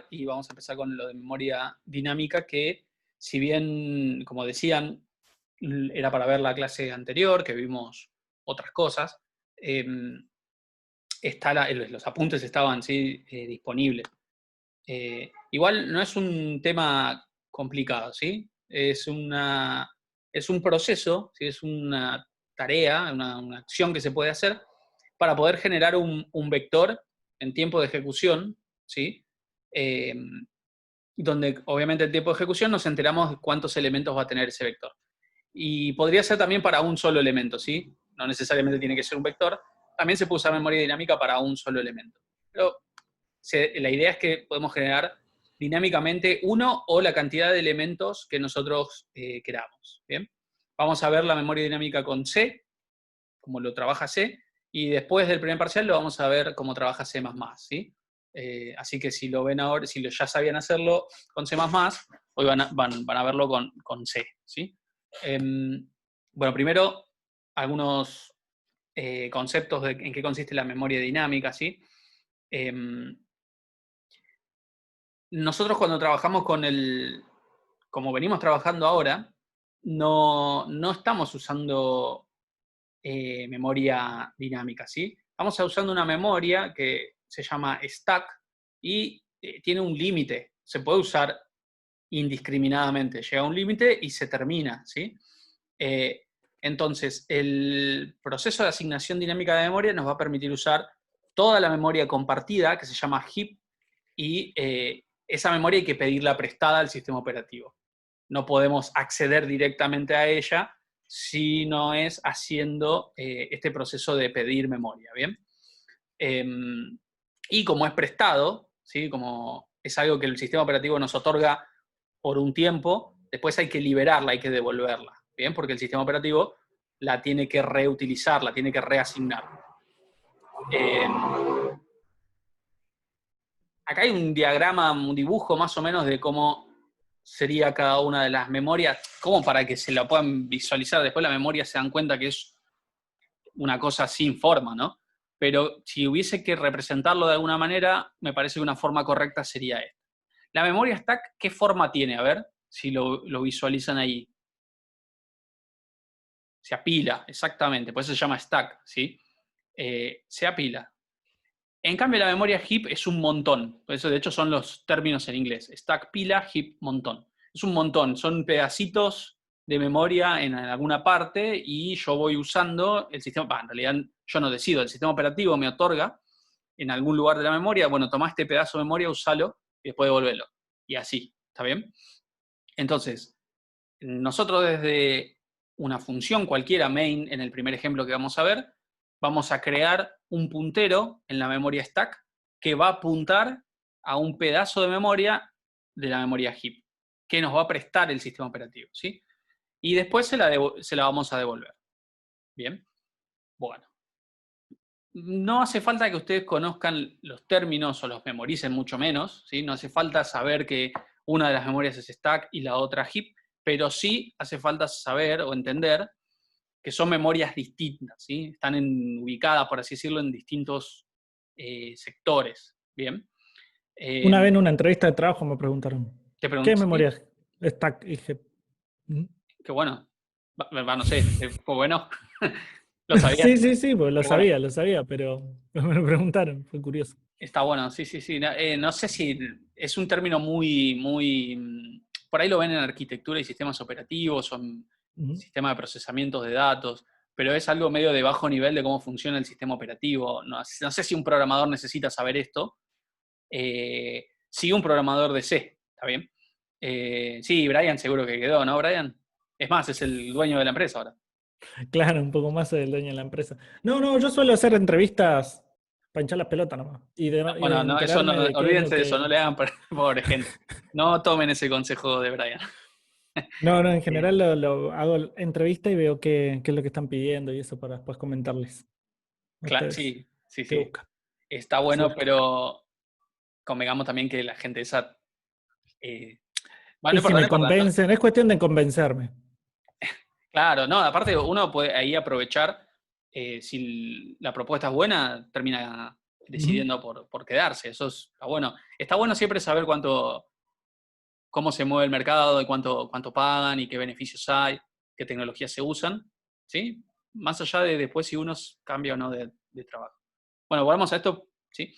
y vamos a empezar con lo de memoria dinámica, que si bien, como decían, era para ver la clase anterior, que vimos otras cosas, los apuntes estaban ¿sí? Disponibles. Igual no es un tema complicado, ¿sí? Es un proceso, ¿sí? Es una tarea, una acción que se puede hacer para poder generar un vector en tiempo de ejecución, ¿sí? Eh, donde obviamente el tiempo de ejecución nos enteramos de cuántos elementos va a tener ese vector. Y podría ser también para un solo elemento, ¿sí? No necesariamente tiene que ser un vector. También se puede usar memoria dinámica para un solo elemento. Pero la idea es que podemos generar dinámicamente uno o la cantidad de elementos que nosotros queramos. ¿Bien? Vamos a ver la memoria dinámica con C, cómo lo trabaja C, y después del primer parcial lo vamos a ver cómo trabaja C++, ¿sí? Así que si lo ven ahora, si ya sabían hacerlo con C++, hoy van a verlo con C, ¿sí? Bueno, primero, algunos conceptos de en qué consiste la memoria dinámica, ¿sí? Nosotros cuando trabajamos como venimos trabajando ahora, no estamos usando memoria dinámica, ¿sí? Vamos a usando una memoria que se llama stack y tiene un límite. Se puede usar indiscriminadamente. Llega a un límite y se termina, ¿sí? Entonces, el proceso de asignación dinámica de memoria nos va a permitir usar toda la memoria compartida, que se llama heap, y esa memoria hay que pedirla prestada al sistema operativo. No podemos acceder directamente a ella si no es haciendo este proceso de pedir memoria, ¿bien? Y como es prestado, ¿sí? Como es algo que el sistema operativo nos otorga por un tiempo, después hay que liberarla, hay que devolverla, ¿bien? Porque el sistema operativo la tiene que reutilizar, la tiene que reasignar. Acá hay un diagrama, un dibujo más o menos de cómo sería cada una de las memorias, como para que se la puedan visualizar. Después la memoria se dan cuenta que es una cosa sin forma, ¿no? Pero si hubiese que representarlo de alguna manera, me parece que una forma correcta sería esta. La memoria stack, ¿qué forma tiene? A ver si lo visualizan ahí. Se apila, exactamente, por eso se llama stack, ¿sí? Se apila. En cambio, la memoria heap es un montón. Por eso, de hecho, son los términos en inglés. Stack, pila, heap, montón. Es un montón. Son pedacitos de memoria en alguna parte y yo voy usando el sistema. En realidad, yo no decido. El sistema operativo me otorga en algún lugar de la memoria. Bueno, toma este pedazo de memoria, usalo y después devolvelo. Y así. ¿Está bien? Entonces, nosotros desde una función cualquiera, main, en el primer ejemplo que vamos a ver, vamos a crear un puntero en la memoria stack que va a apuntar a un pedazo de memoria de la memoria heap, que nos va a prestar el sistema operativo, ¿sí? Y después se la vamos a devolver. Bien. Bueno. No hace falta que ustedes conozcan los términos o los memoricen mucho menos, ¿sí? No hace falta saber que una de las memorias es stack y la otra heap, pero sí hace falta saber o entender que son memorias distintas, ¿sí? Están ubicadas, por así decirlo, en distintos sectores. Bien. Una vez en una entrevista de trabajo me preguntaron, Te ¿qué pregunto, ¿sí? memoria stack? Y dije, Qué bueno. No sé, fue bueno. ¿Lo sabías? sí, pues Qué bueno. lo sabía, pero me lo preguntaron, fue curioso. Está bueno, sí, sí, sí. No sé si es un término por ahí lo ven en arquitectura y sistemas operativos o en sistema de procesamiento de datos, pero es algo medio de bajo nivel de cómo funciona el sistema operativo. No sé si un programador necesita saber esto. Sí, un programador de C, ¿está bien? Sí, Brian seguro que quedó, ¿no, Brian? Es más, es el dueño de la empresa ahora. Claro, un poco más el dueño de la empresa. No, yo suelo hacer entrevistas para hinchar las pelotas nomás. Y de Bueno, no, eso no, enterarme de qué es lo olvídense de eso, no que... le hagan pobre gente. No tomen ese consejo de Brian. No, en Eh, general lo hago entrevista y veo qué es lo que están pidiendo y eso para después comentarles a ustedes. Sí, sí, ¿Qué sí. buscan? Está bueno, Cierto. pero convengamos también que la gente esa. Bueno, no Y si importa, no me importa. No. convencen, es cuestión de convencerme. Claro, no, aparte uno puede ahí aprovechar, si la propuesta es buena, termina decidiendo por quedarse. Está bueno. Está bueno siempre saber cómo se mueve el mercado, y cuánto pagan y qué beneficios hay, qué tecnologías se usan, ¿sí? Más allá de después si uno cambia o no de trabajo. Bueno, volvamos a esto, ¿sí?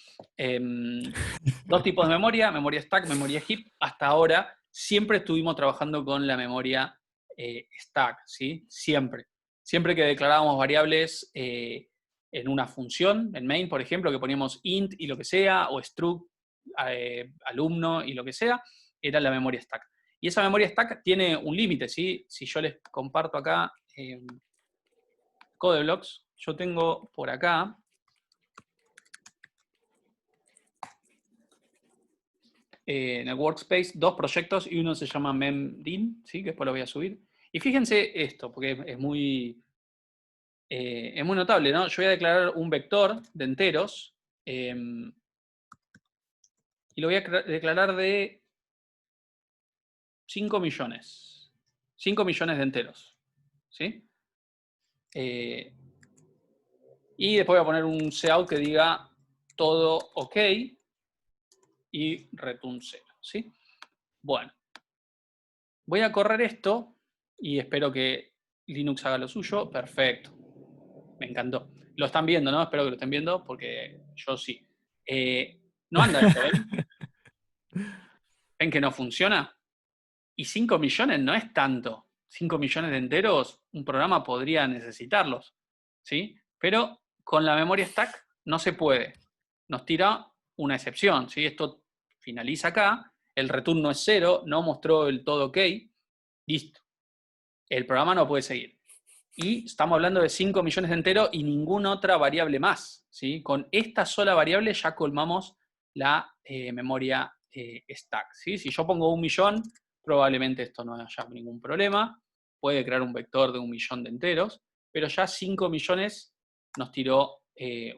Dos tipos de memoria stack, memoria heap. Hasta ahora siempre estuvimos trabajando con la memoria stack, ¿sí? Siempre. Siempre que declarábamos variables en una función, en main, por ejemplo, que poníamos int y lo que sea, o struct, alumno y lo que sea, era la memoria stack. Y esa memoria stack tiene un límite, ¿sí? Si yo les comparto acá Codeblocks, yo tengo por acá en el workspace 2 proyectos y uno se llama memdin, ¿sí? Que después lo voy a subir. Y fíjense esto, porque es muy notable, ¿no? Yo voy a declarar un vector de enteros y lo voy a declarar de 5 millones. 5 millones de enteros, ¿sí? Y después voy a poner un cout que diga todo ok y return 0, ¿sí? Bueno, voy a correr esto y espero que Linux haga lo suyo. Perfecto. Me encantó. Lo están viendo, ¿no? Espero que lo estén viendo porque yo sí. No anda esto, ¿ven? ¿Ven que no funciona? Y 5 millones no es tanto. 5 millones de enteros, un programa podría necesitarlos, ¿sí? Pero con la memoria stack no se puede. Nos tira una excepción, ¿sí? Esto finaliza acá, el return no es 0, no mostró el todo ok, listo. El programa no puede seguir. Y estamos hablando de 5 millones de enteros y ninguna otra variable más, ¿sí? Con esta sola variable ya colmamos la memoria stack, ¿sí? Si yo pongo 1 millón, probablemente esto no haya ningún problema. Puede crear un vector de 1 millón de enteros, pero ya 5 millones nos tiró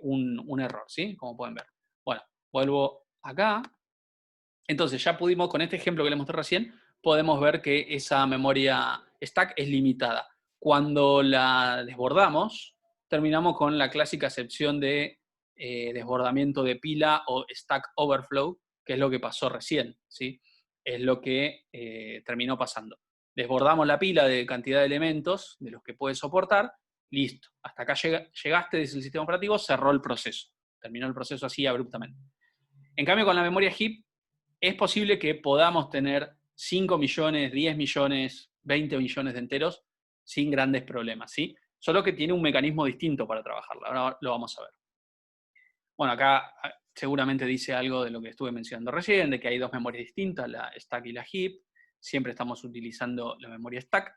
un error, ¿sí? Como pueden ver. Bueno, vuelvo acá. Entonces ya pudimos, con este ejemplo que les mostré recién, podemos ver que esa memoria stack es limitada. Cuando la desbordamos, terminamos con la clásica excepción de desbordamiento de pila o stack overflow, que es lo que pasó recién, ¿sí? Es lo que terminó pasando. Desbordamos la pila de cantidad de elementos de los que puede soportar, listo. Hasta acá llegaste, dice el sistema operativo, cerró el proceso. Terminó el proceso así abruptamente. En cambio, con la memoria heap, es posible que podamos tener 5 millones, 10 millones, 20 millones de enteros sin grandes problemas, ¿sí? Solo que tiene un mecanismo distinto para trabajarla. Ahora lo vamos a ver. Bueno, acá seguramente dice algo de lo que estuve mencionando recién, de que hay dos memorias distintas, la stack y la heap. Siempre estamos utilizando la memoria stack.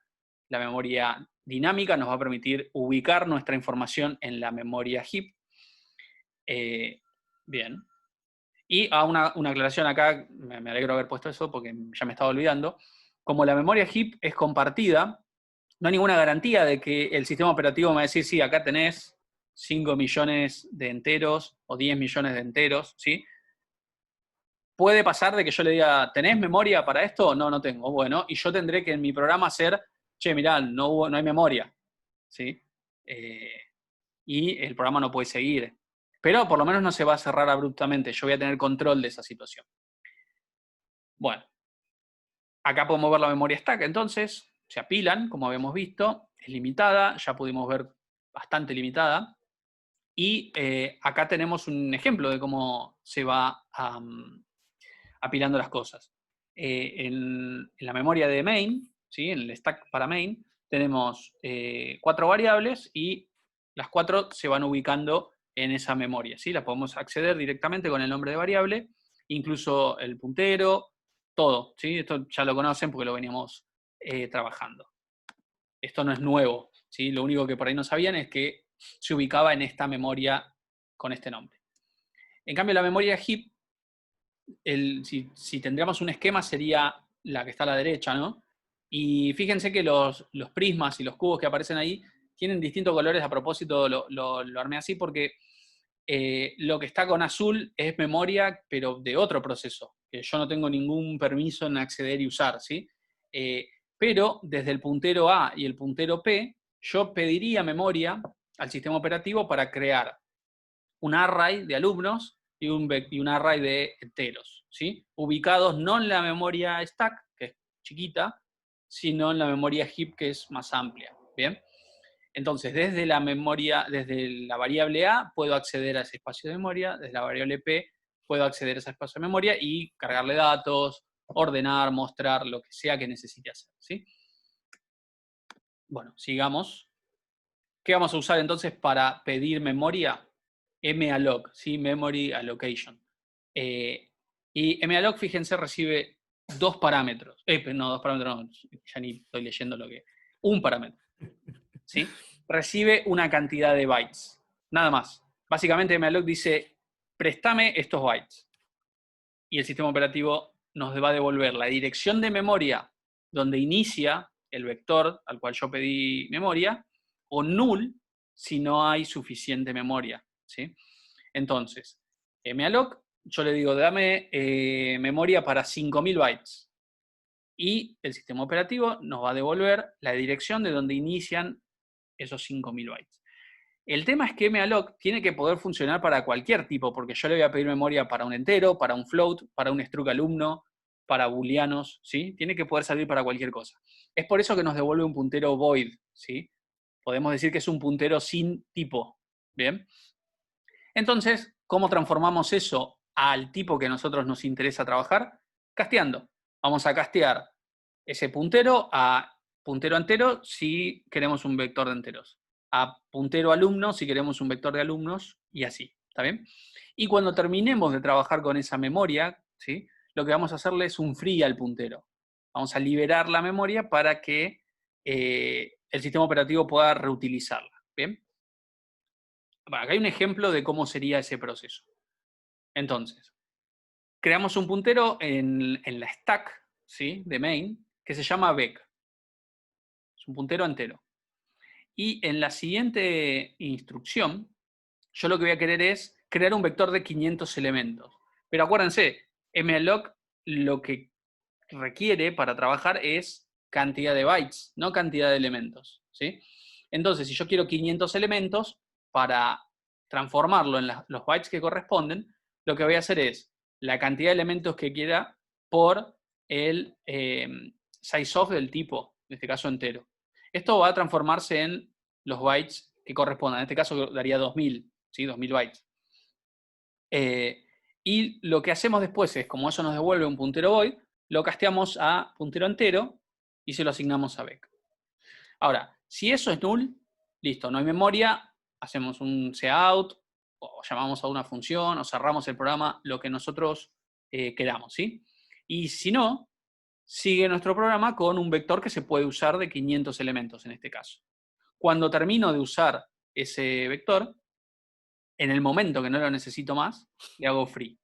La memoria dinámica nos va a permitir ubicar nuestra información en la memoria heap. Bien. Y una aclaración acá, me alegro haber puesto eso porque ya me estaba olvidando. Como la memoria heap es compartida, no hay ninguna garantía de que el sistema operativo me va a decir, sí, acá tenés 5 millones de enteros o 10 millones de enteros, ¿sí? Puede pasar de que yo le diga, ¿tenés memoria para esto? No, no tengo. Bueno, y yo tendré que en mi programa hacer, che, mirá, no hay memoria, ¿sí? Y el programa no puede seguir. Pero por lo menos no se va a cerrar abruptamente. Yo voy a tener control de esa situación. Bueno, acá podemos ver la memoria stack, entonces, se apilan, como habíamos visto, es limitada, ya pudimos ver bastante limitada. Y acá tenemos un ejemplo de cómo se va apilando las cosas. En la memoria de main, ¿sí? En el stack para main, tenemos 4 variables y las 4 se van ubicando en esa memoria, ¿sí? La podemos acceder directamente con el nombre de variable, incluso el puntero, todo, ¿sí? Esto ya lo conocen porque lo veníamos trabajando. Esto no es nuevo, ¿sí? Lo único que por ahí no sabían es que se ubicaba en esta memoria con este nombre. En cambio, la memoria heap, si tendríamos un esquema, sería la que está a la derecha, ¿no? Y fíjense que los prismas y los cubos que aparecen ahí tienen distintos colores. A propósito, lo armé así porque lo que está con azul es memoria, pero de otro proceso, que yo no tengo ningún permiso en acceder y usar, ¿sí? Pero desde el puntero A y el puntero P, yo pediría memoria al sistema operativo para crear un array de alumnos y un array de enteros, ¿sí? Ubicados no en la memoria stack, que es chiquita, sino en la memoria heap, que es más amplia, ¿bien? Entonces, desde la memoria, desde la variable A, puedo acceder a ese espacio de memoria, desde la variable P, puedo acceder a ese espacio de memoria y cargarle datos, ordenar, mostrar, lo que sea que necesite hacer, ¿sí? Bueno, sigamos. ¿Qué vamos a usar entonces para pedir memoria? malloc, ¿sí? Memory Allocation. Y malloc, fíjense, recibe dos parámetros. No, dos parámetros, no, ya ni estoy leyendo lo que... Un parámetro, ¿sí? Recibe una cantidad de bytes, nada más. Básicamente malloc dice, préstame estos bytes. Y el sistema operativo nos va a devolver la dirección de memoria donde inicia el vector al cual yo pedí memoria, o null si no hay suficiente memoria, ¿sí? Entonces, malloc, yo le digo, dame memoria para 5000 bytes. Y el sistema operativo nos va a devolver la dirección de donde inician esos 5000 bytes. El tema es que malloc tiene que poder funcionar para cualquier tipo, porque yo le voy a pedir memoria para un entero, para un float, para un struct alumno, para booleanos, ¿sí? Tiene que poder salir para cualquier cosa. Es por eso que nos devuelve un puntero void, ¿sí? Podemos decir que es un puntero sin tipo, ¿bien? Entonces, ¿cómo transformamos eso al tipo que a nosotros nos interesa trabajar? Casteando. Vamos a castear ese puntero a puntero entero si queremos un vector de enteros, a puntero alumno si queremos un vector de alumnos, y así, ¿está bien? Y cuando terminemos de trabajar con esa memoria, ¿sí? Lo que vamos a hacerle es un free al puntero. Vamos a liberar la memoria para que el sistema operativo pueda reutilizarla, ¿bien? Acá hay un ejemplo de cómo sería ese proceso. Entonces, creamos un puntero en la stack, ¿sí? De main, que se llama vec. Es un puntero entero. Y en la siguiente instrucción, yo lo que voy a querer es crear un vector de 500 elementos. Pero acuérdense, malloc lo que requiere para trabajar es cantidad de bytes, no cantidad de elementos, ¿sí? Entonces, si yo quiero 500 elementos, para transformarlo en los bytes que corresponden, lo que voy a hacer es la cantidad de elementos que quiera por el sizeof del tipo, en este caso entero. Esto va a transformarse en los bytes que correspondan. En este caso daría 2000, ¿sí? 2000 bytes. Y lo que hacemos después es, como eso nos devuelve un puntero void, lo casteamos a puntero entero y se lo asignamos a vec. Ahora, si eso es null, listo, no hay memoria, hacemos un cout, o llamamos a una función, o cerramos el programa, lo que nosotros queramos, ¿sí? Y si no, sigue nuestro programa con un vector que se puede usar de 500 elementos en este caso. Cuando termino de usar ese vector, en el momento que no lo necesito más, le hago free.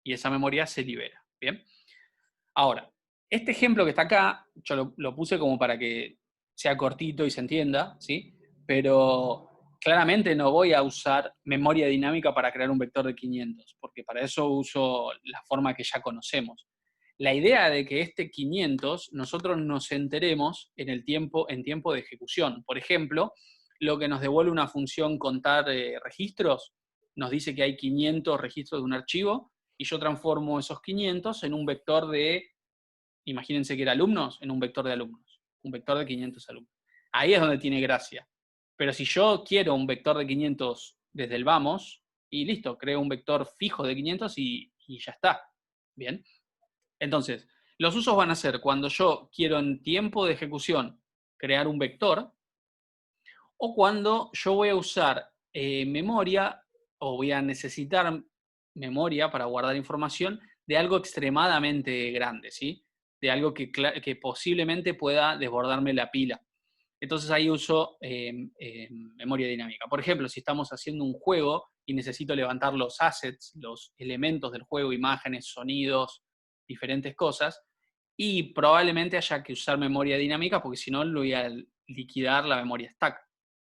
Y esa memoria se libera. ¿Bien? Ahora, este ejemplo que está acá, yo lo puse como para que sea cortito y se entienda, ¿sí? Pero claramente no voy a usar memoria dinámica para crear un vector de 500, porque para eso uso la forma que ya conocemos. La idea de que este 500 nosotros nos enteremos en tiempo de ejecución. Por ejemplo, lo que nos devuelve una función contar registros, nos dice que hay 500 registros de un archivo, y yo transformo esos 500 en un vector de, imagínense que era alumnos, en un vector de alumnos, un vector de 500 alumnos. Ahí es donde tiene gracia. Pero si yo quiero un vector de 500 desde el vamos, y listo, creo un vector fijo de 500 y ya está. Bien. Entonces, los usos van a ser cuando yo quiero en tiempo de ejecución crear un vector, o cuando yo voy a usar memoria, o voy a necesitar memoria para guardar información de algo extremadamente grande, ¿sí? De algo que posiblemente pueda desbordarme la pila. Entonces ahí uso memoria dinámica. Por ejemplo, si estamos haciendo un juego y necesito levantar los assets, los elementos del juego, imágenes, sonidos, diferentes cosas, y probablemente haya que usar memoria dinámica porque si no lo voy a liquidar la memoria stack.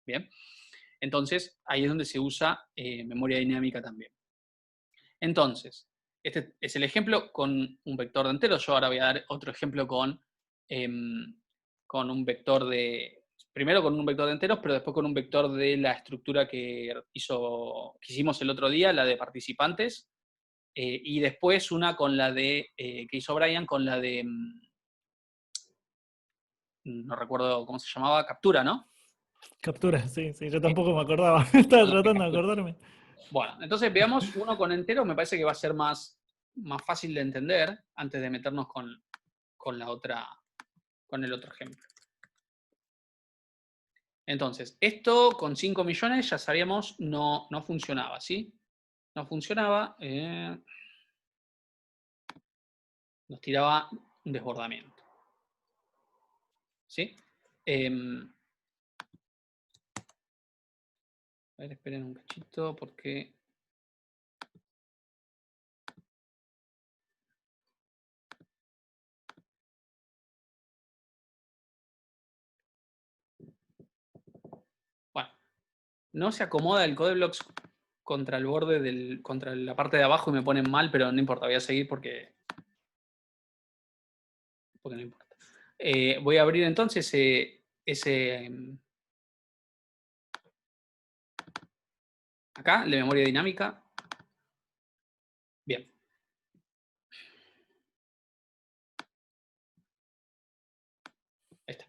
¿Bien? Entonces ahí es donde se usa memoria dinámica también. Entonces, este es el ejemplo con un vector de enteros. Yo ahora voy a dar otro ejemplo con un vector de primero con un vector de enteros, pero después con un vector de la estructura que hicimos el otro día, la de participantes, y después una con la de, que hizo Brian, con la de, no recuerdo cómo se llamaba, captura, ¿no? Captura, sí, sí, yo tampoco me acordaba. Estaba tratando de acordarme. Bueno, entonces veamos uno con enteros, me parece que va a ser más fácil de entender antes de meternos con la otra, con el otro ejemplo. Entonces, esto con 5 millones ya sabíamos no funcionaba, ¿sí? No funcionaba, nos tiraba un desbordamiento, ¿sí? A ver, esperen un cachito porque... Bueno, no se acomoda el CodeBlocks contra el borde contra la parte de abajo y me ponen mal, pero no importa, voy a seguir porque no importa. Voy a abrir entonces acá, el de memoria dinámica. Bien. Ahí está.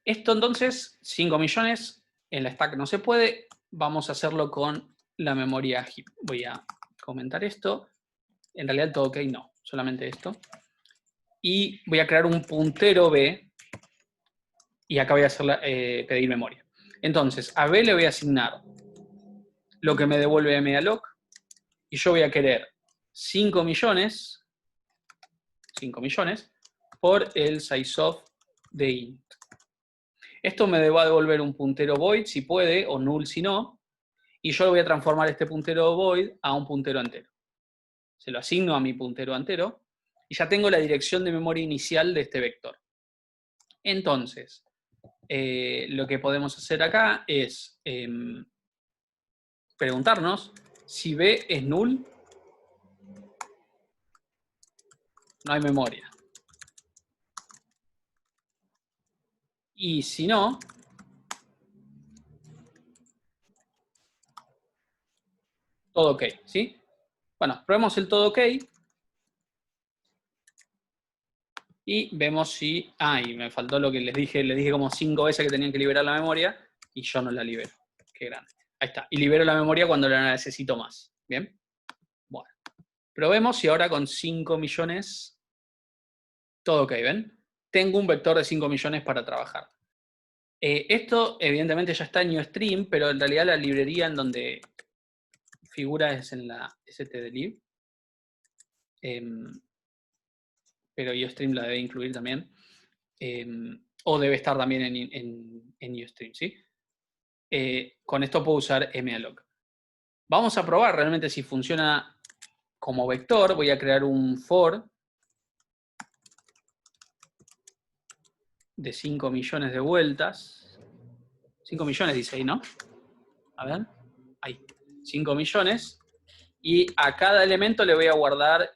Esto entonces, 5 millones, en la stack no se puede. Vamos a hacerlo con la memoria heap. Voy a comentar esto. En realidad el todo ok no, solamente esto. Y voy a crear un puntero B. Y acá voy a hacer pedir memoria. Entonces, a B le voy a asignar lo que me devuelve malloc. Y yo voy a querer 5 millones por el sizeof de int. Esto me va a devolver un puntero void si puede, o null si no, y yo voy a transformar este puntero void a un puntero entero. Se lo asigno a mi puntero entero, y ya tengo la dirección de memoria inicial de este vector. Entonces, lo que podemos hacer acá es preguntarnos si B es null, no hay memoria. Y si no, todo ok, ¿sí? Bueno, probemos el todo ok. Y vemos si... y me faltó lo que les dije como 5 veces que tenían que liberar la memoria, y yo no la libero. Qué grande. Ahí está. Y libero la memoria cuando la necesito más. ¿Bien? Bueno. Probemos si ahora con 5 millones... Todo ok, ¿ven? Tengo un vector de 5 millones para trabajar. Esto evidentemente ya está en NewStream, pero en realidad la librería en donde figura es en la stdlib. Pero NewStream la debe incluir también. O debe estar también en NewStream, ¿sí? Con esto puedo usar malloc. Vamos a probar realmente si funciona como vector. Voy a crear un for de 5 millones de vueltas. 5 millones dice ahí, ¿no? A ver. Ahí. 5 millones. Y a cada elemento le voy a guardar,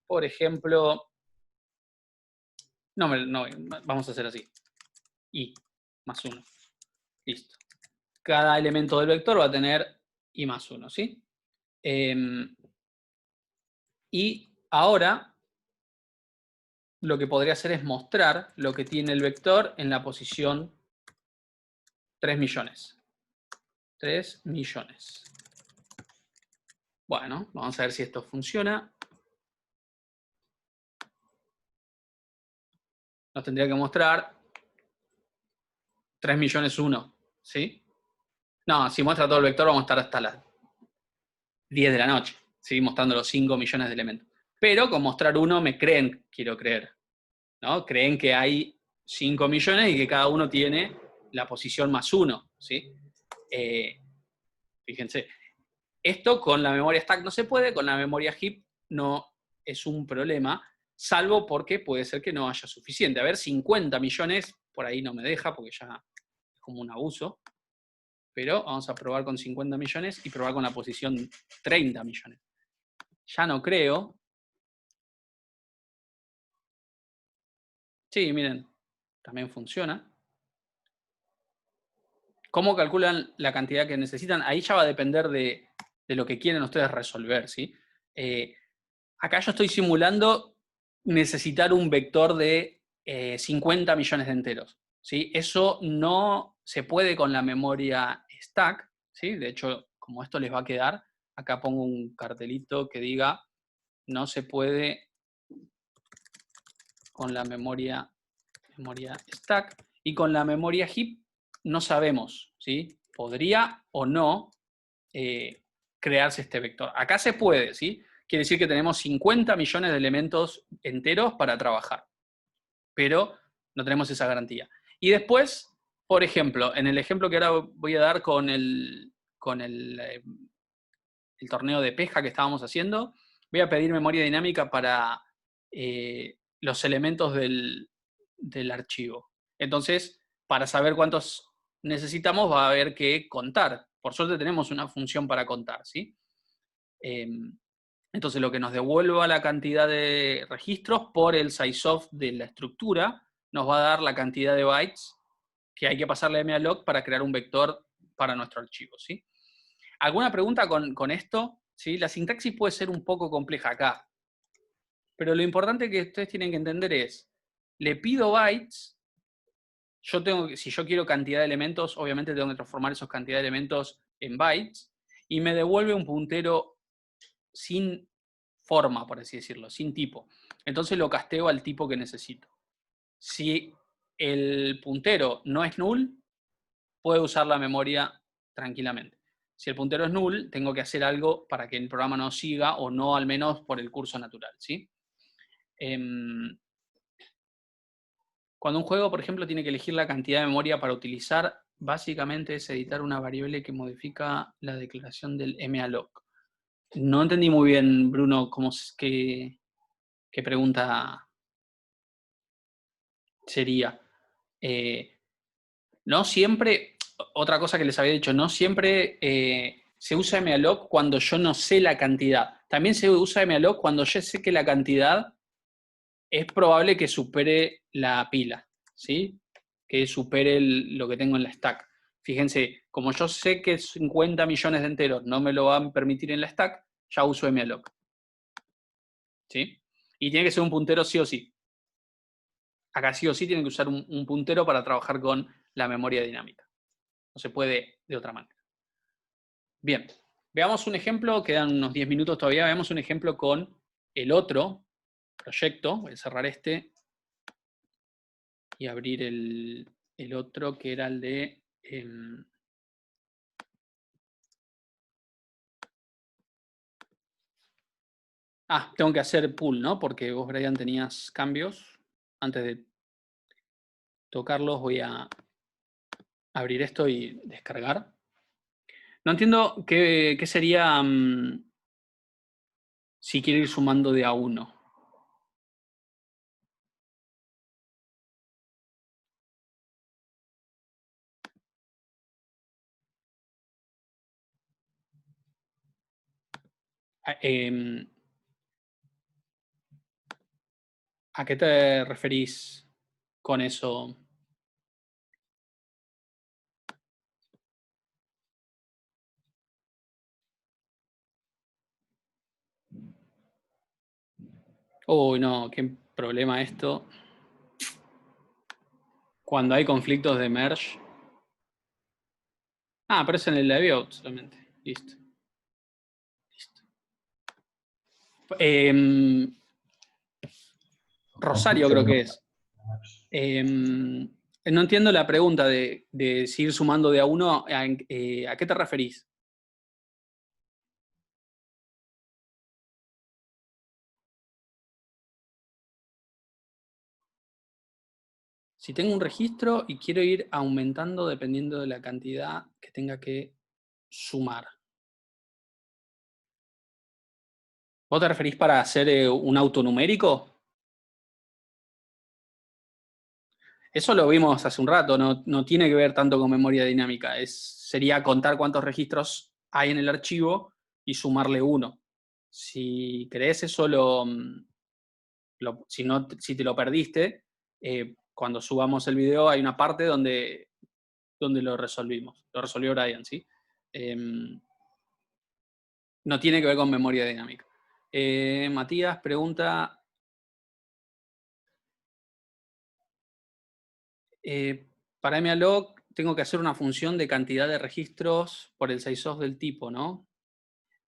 por ejemplo... No, vamos a hacer así. I más 1. Listo. Cada elemento del vector va a tener I más 1, ¿sí? Y ahora lo que podría hacer es mostrar lo que tiene el vector en la posición 3 millones. 3 millones. Bueno, vamos a ver si esto funciona. Nos tendría que mostrar 3 millones 1, ¿sí? No, si muestra todo el vector vamos a estar hasta las 10 de la noche, ¿sí? Mostrando los 5 millones de elementos. Pero con mostrar uno me creen, quiero creer, ¿no? Creen que hay 5 millones y que cada uno tiene la posición más 1, ¿sí? Fíjense. Esto con la memoria stack no se puede, con la memoria heap no es un problema, salvo porque puede ser que no haya suficiente. A ver, 50 millones, por ahí no me deja, porque ya es como un abuso. Pero vamos a probar con 50 millones y probar con la posición 30 millones. Ya no creo. Sí, miren, también funciona. ¿Cómo calculan la cantidad que necesitan? Ahí ya va a depender de lo que quieren ustedes resolver, ¿sí? Acá yo estoy simulando necesitar un vector de 50 millones de enteros, ¿sí? Eso no se puede con la memoria stack, ¿sí? De hecho, como esto les va a quedar, acá pongo un cartelito que diga no se puede con la memoria stack, y con la memoria heap no sabemos, ¿sí? Podría o no crearse este vector. Acá se puede, ¿sí? Quiere decir que tenemos 50 millones de elementos enteros para trabajar, pero no tenemos esa garantía. Y después, por ejemplo, en el ejemplo que ahora voy a dar con el torneo de pesca que estábamos haciendo, voy a pedir memoria dinámica para los elementos del archivo. Entonces, para saber cuántos necesitamos, va a haber que contar. Por suerte tenemos una función para contar, ¿sí? Entonces, lo que nos devuelva la cantidad de registros por el sizeof de la estructura, nos va a dar la cantidad de bytes que hay que pasarle a malloc para crear un vector para nuestro archivo, ¿sí? ¿Alguna pregunta con esto? ¿Sí? La sintaxis puede ser un poco compleja acá, pero lo importante que ustedes tienen que entender es, le pido bytes, si yo quiero cantidad de elementos, obviamente tengo que transformar esos cantidad de elementos en bytes, y me devuelve un puntero sin forma, por así decirlo, sin tipo. Entonces lo casteo al tipo que necesito. Si el puntero no es null, puedo usar la memoria tranquilamente. Si el puntero es null, tengo que hacer algo para que el programa no siga, o no al menos por el curso natural, ¿sí? Cuando un juego, por ejemplo, tiene que elegir la cantidad de memoria para utilizar, básicamente es editar una variable que modifica la declaración del malloc. No entendí muy bien, Bruno, qué pregunta sería. No siempre, otra cosa que les había dicho, no siempre se usa malloc cuando yo no sé la cantidad. También se usa malloc cuando yo sé que la cantidad es probable que supere la pila, ¿sí? Que supere lo que tengo en la stack. Fíjense, como yo sé que 50 millones de enteros no me lo van a permitir en la stack, ya uso malloc, ¿sí? Y tiene que ser un puntero sí o sí. Acá sí o sí tienen que usar un puntero para trabajar con la memoria dinámica. No se puede de otra manera. Bien, veamos un ejemplo, quedan unos 10 minutos todavía, veamos un ejemplo con el otro proyecto. Voy a cerrar este y abrir el otro, que era el de... tengo que hacer pull, ¿no? Porque vos, Brian, tenías cambios. Antes de tocarlos voy a abrir esto y descargar. No entiendo qué sería si quiero ir sumando de a uno. ¿A qué te referís con eso? Uy, no, qué problema esto. Cuando hay conflictos de merge. Pero es en el layout solamente. Listo. Rosario creo que es. No entiendo la pregunta de seguir sumando de a uno. ¿A qué te referís? Si tengo un registro y quiero ir aumentando dependiendo de la cantidad que tenga que sumar. ¿Vos te referís para hacer un autonumérico? Eso lo vimos hace un rato, no tiene que ver tanto con memoria dinámica. Sería contar cuántos registros hay en el archivo y sumarle uno. Si crees eso, si te lo perdiste, cuando subamos el video hay una parte donde donde lo resolvimos. Lo resolvió Brian, ¿sí? No tiene que ver con memoria dinámica. Matías pregunta... para malloc tengo que hacer una función de cantidad de registros por el sizeof del tipo, ¿no?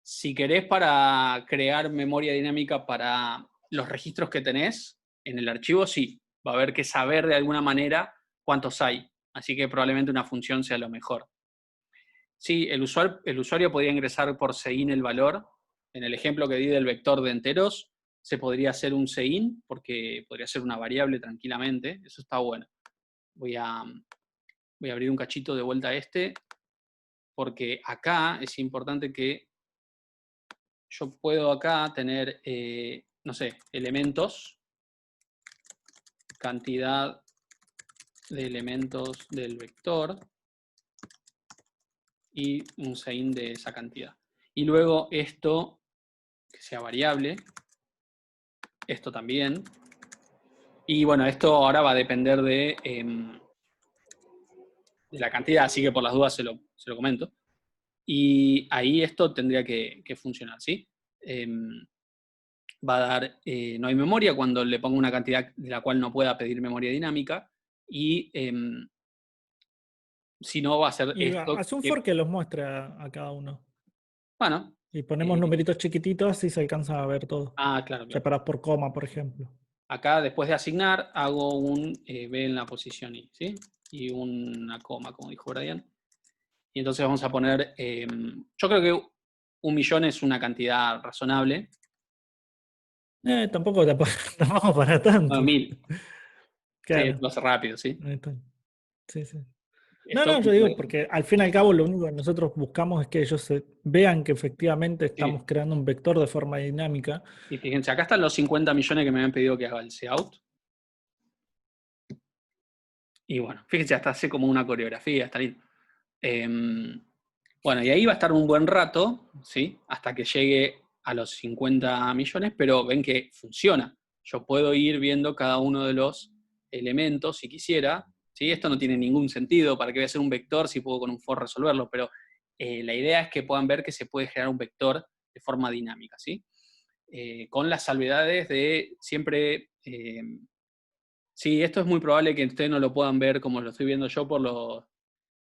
Si querés para crear memoria dinámica para los registros que tenés en el archivo, sí. Va a haber que saber de alguna manera cuántos hay. Así que probablemente una función sea lo mejor. Sí, el usuario podría ingresar por sein el valor. En el ejemplo que di del vector de enteros, se podría hacer un sein, porque podría ser una variable tranquilamente. Eso está bueno. Voy a abrir un cachito de vuelta a este, porque acá es importante que yo puedo acá tener, no sé, elementos, cantidad de elementos del vector y un sein de esa cantidad. Y luego esto, que sea variable, esto también. Y bueno, esto ahora va a depender de la cantidad, así que por las dudas se lo comento. Y ahí esto tendría que funcionar, ¿sí? Va a dar, no hay memoria cuando le pongo una cantidad de la cual no pueda pedir memoria dinámica, y si no va a ser Y esto. hace un for que los muestra a cada uno. Bueno. Y ponemos numeritos chiquititos y se alcanza a ver todo. Claro. Separados por coma, por ejemplo. Acá, después de asignar, hago un B en la posición I, ¿sí? Y una coma, como dijo Brian. Y entonces vamos a poner, yo creo que 1.000.000 es una cantidad razonable. Tampoco para tanto. Bueno, 1.000. Claro. Sí, lo hace rápido, ¿sí? Ahí está. Sí, sí. Esto, No, yo digo, porque al fin y al cabo lo único que nosotros buscamos es que ellos vean que efectivamente estamos sí. creando un vector de forma dinámica. Y fíjense, acá están los 50 millones que me habían pedido que haga el cout. Y bueno, fíjense, hasta hace como una coreografía, está lindo. Bueno, y ahí va a estar un buen rato, ¿sí? Hasta que llegue a los 50 millones, pero ven que funciona. Yo puedo ir viendo cada uno de los elementos si quisiera, ¿sí? Esto no tiene ningún sentido, ¿para qué voy a hacer un vector si puedo con un for resolverlo? Pero la idea es que puedan ver que se puede generar un vector de forma dinámica, ¿sí? Con las salvedades de siempre... sí, esto es muy probable que ustedes no lo puedan ver como lo estoy viendo yo por los...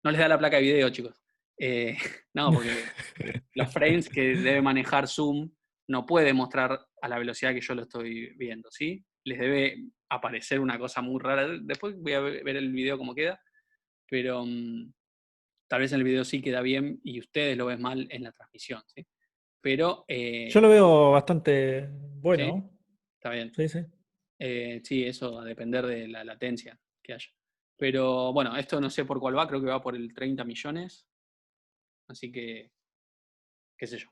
No les da la placa de video, chicos. No, porque los frames que debe manejar Zoom no puede mostrar a la velocidad que yo lo estoy viendo, ¿sí? Les debe aparecer una cosa muy rara. Después voy a ver el video como queda, pero tal vez en el video sí queda bien y ustedes lo ven mal en la transmisión, ¿sí? Pero... Yo lo veo bastante ¿sí? bueno. Está bien. Sí, sí. Sí, eso va a depender de la latencia que haya. Pero bueno, esto no sé por cuál va, creo que va por el 30 millones. Así que, qué sé yo.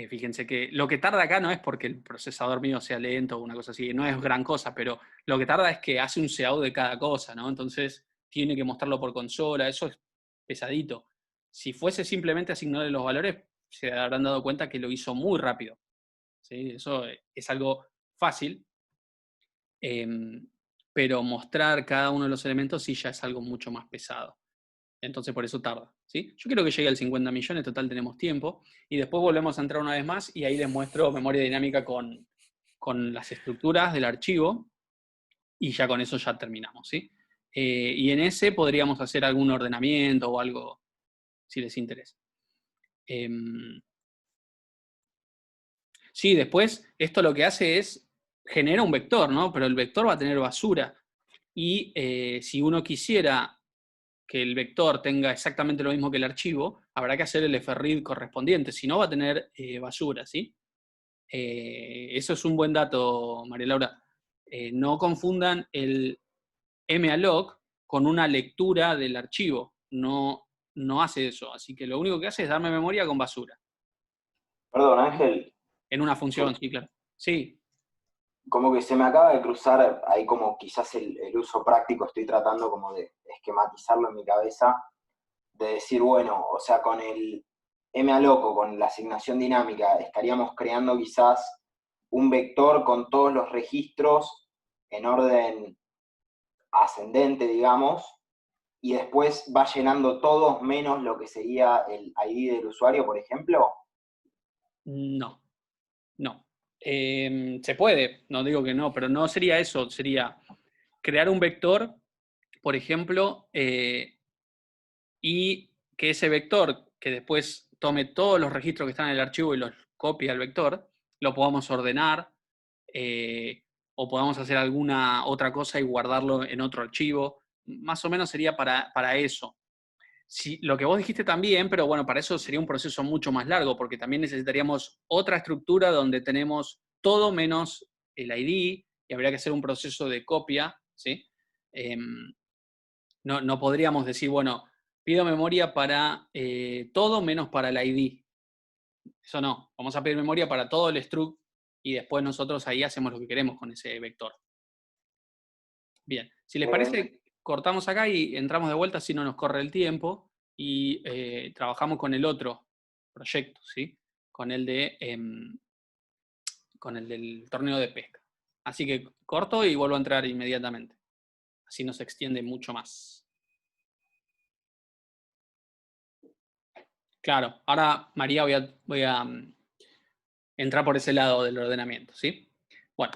Fíjense que lo que tarda acá no es porque el procesador mío sea lento o una cosa así, no es gran cosa, pero lo que tarda es que hace un cout de cada cosa, ¿no? Entonces tiene que mostrarlo por consola, eso es pesadito. Si fuese simplemente asignarle los valores, se habrán dado cuenta que lo hizo muy rápido. ¿Sí? Eso es algo fácil, pero mostrar cada uno de los elementos sí ya es algo mucho más pesado. Entonces por eso tarda, ¿sí? Yo quiero que llegue al 50 millones, total tenemos tiempo, y después volvemos a entrar una vez más y ahí les muestro memoria dinámica con las estructuras del archivo, y ya con eso ya terminamos, ¿sí? Y en ese podríamos hacer algún ordenamiento o algo, si les interesa. Sí, después esto lo que hace es, genera un vector, ¿no? Pero el vector va a tener basura, y si uno quisiera que el vector tenga exactamente lo mismo que el archivo, habrá que hacer el fread correspondiente, si no va a tener basura, ¿sí? Eso es un buen dato, María Laura. No confundan el malloc con una lectura del archivo, no hace eso, así que lo único que hace es darme memoria con basura. Perdón, Ángel. En una función, sí, claro. Sí. Como que se me acaba de cruzar ahí como quizás el uso práctico, estoy tratando como de esquematizarlo en mi cabeza, de decir, bueno, o sea, con el malloc o con la asignación dinámica estaríamos creando quizás un vector con todos los registros en orden ascendente, digamos, y después va llenando todos menos lo que sería el ID del usuario, por ejemplo? No, no. Se puede, no digo que no, pero no sería eso, sería crear un vector, por ejemplo, y que ese vector, que después tome todos los registros que están en el archivo y los copie al vector, lo podamos ordenar, o podamos hacer alguna otra cosa y guardarlo en otro archivo. Más o menos sería para eso. Sí, lo que vos dijiste también, pero bueno, para eso sería un proceso mucho más largo, porque también necesitaríamos otra estructura donde tenemos todo menos el ID y habría que hacer un proceso de copia, ¿sí? No podríamos decir, bueno, pido memoria para todo menos para el ID. Eso no, vamos a pedir memoria para todo el struct y después nosotros ahí hacemos lo que queremos con ese vector. Bien, si les parece, cortamos acá y entramos de vuelta si no nos corre el tiempo y trabajamos con el otro proyecto, ¿sí? Con el del torneo de pesca. Así que corto y vuelvo a entrar inmediatamente. Así no se extiende mucho más. Claro, ahora María voy a entrar por ese lado del ordenamiento, ¿sí? Bueno,